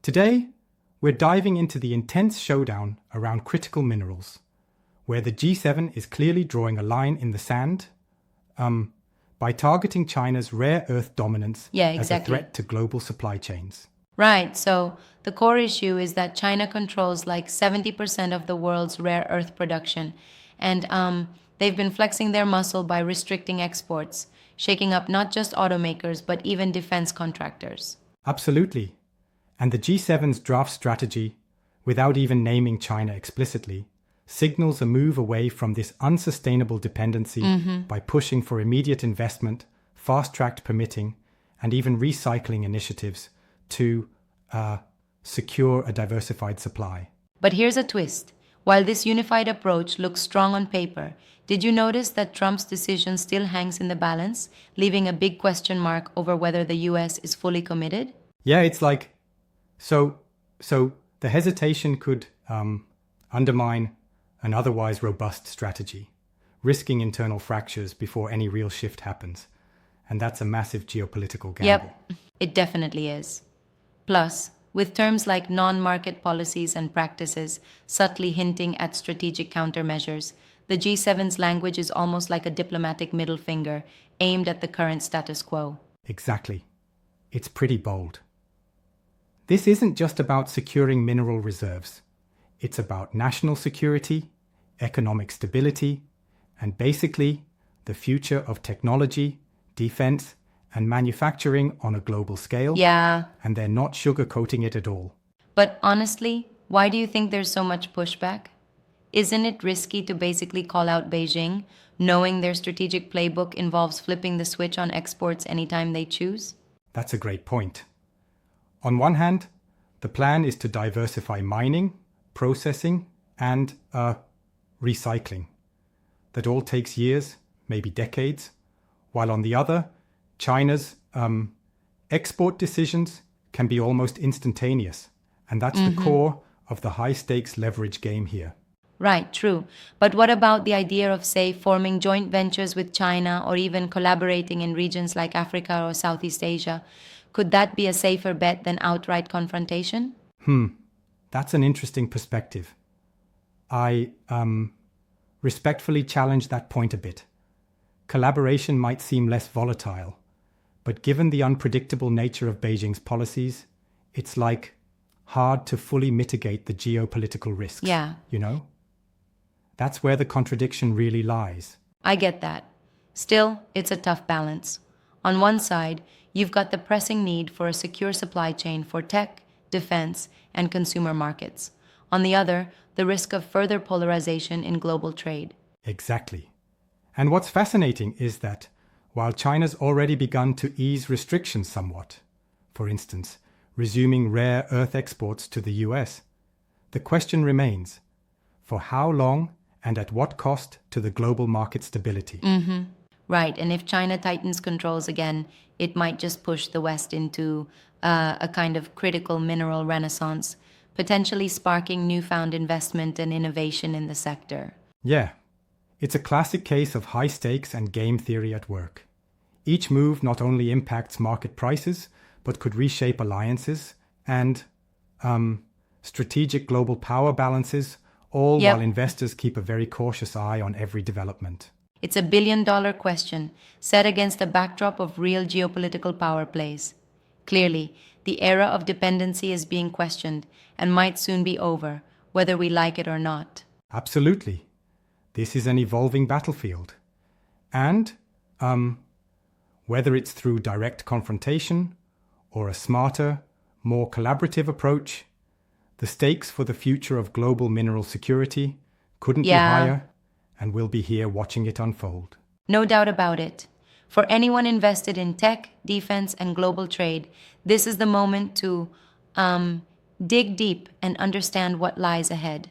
Today, we're diving into the intense showdown around critical minerals, where the G7 is clearly drawing a line in the sand by targeting China's rare earth dominance as a threat to global supply chains. Right, so the core issue is that China controls like 70% of the world's rare earth production, and they've been flexing their muscle by restricting exports, shaking up not just automakers but even defense contractors. Absolutely. And the G7's draft strategy, without even naming China explicitly, signals a move away from this unsustainable dependency by pushing for immediate investment, fast-tracked permitting, and even recycling initiatives to secure a diversified supply. But here's a twist. While this unified approach looks strong on paper, did you notice that Trump's decision still hangs in the balance, leaving a big question mark over whether the US is fully committed? Yeah, it's like, so the hesitation could undermine an otherwise robust strategy, risking internal fractures before any real shift happens. And that's a massive geopolitical gamble. Yep, it definitely is. Plus, with terms like non-market policies and practices subtly hinting at strategic countermeasures, the G7's language is almost like a diplomatic middle finger aimed at the current status quo. Exactly. It's pretty bold. This isn't just about securing mineral reserves. It's about national security, economic stability, and basically the future of technology, defense, and manufacturing on a global scale. Yeah, And they're not sugarcoating it at all. but honestly, why do you think there's so much pushback? Isn't it risky to basically call out Beijing, knowing their strategic playbook involves flipping the switch on exports anytime they choose? That's a great point. On one hand, the plan is to diversify mining, processing, and recycling. That all takes years, maybe decades, while on the other, China's export decisions can be almost instantaneous, and that's the core of the high-stakes leverage game here. Right, true. But what about the idea of, say, forming joint ventures with China or even collaborating in regions like Africa or Southeast Asia? Could that be a safer bet than outright confrontation? That's an interesting perspective. I respectfully challenge that point a bit. Collaboration might seem less volatile, but given the unpredictable nature of Beijing's policies, it's like hard to fully mitigate the geopolitical risks. Yeah. You know? That's where the contradiction really lies. I get that. Still, it's a tough balance. On one side, you've got the pressing need for a secure supply chain for tech, defense, and consumer markets. On the other, the risk of further polarization in global trade. Exactly. And what's fascinating is that while China's already begun to ease restrictions somewhat, for instance, resuming rare earth exports to the US, the question remains, for how long and at what cost to the global market stability? Right, and if China tightens controls again, it might just push the West into a kind of critical mineral renaissance, potentially sparking newfound investment and innovation in the sector. Yeah, it's a classic case of high stakes and game theory at work. Each move not only impacts market prices, but could reshape alliances and strategic global power balances, all while investors keep a very cautious eye on every development. It's a billion-dollar question set against a backdrop of real geopolitical power plays. Clearly, the era of dependency is being questioned and might soon be over, whether we like it or not. Absolutely. This is an evolving battlefield. And whether it's through direct confrontation or a smarter, more collaborative approach, the stakes for the future of global mineral security couldn't be higher, and we'll be here watching it unfold. No doubt about it. For anyone invested in tech, defense, and global trade, this is the moment to dig deep and understand what lies ahead.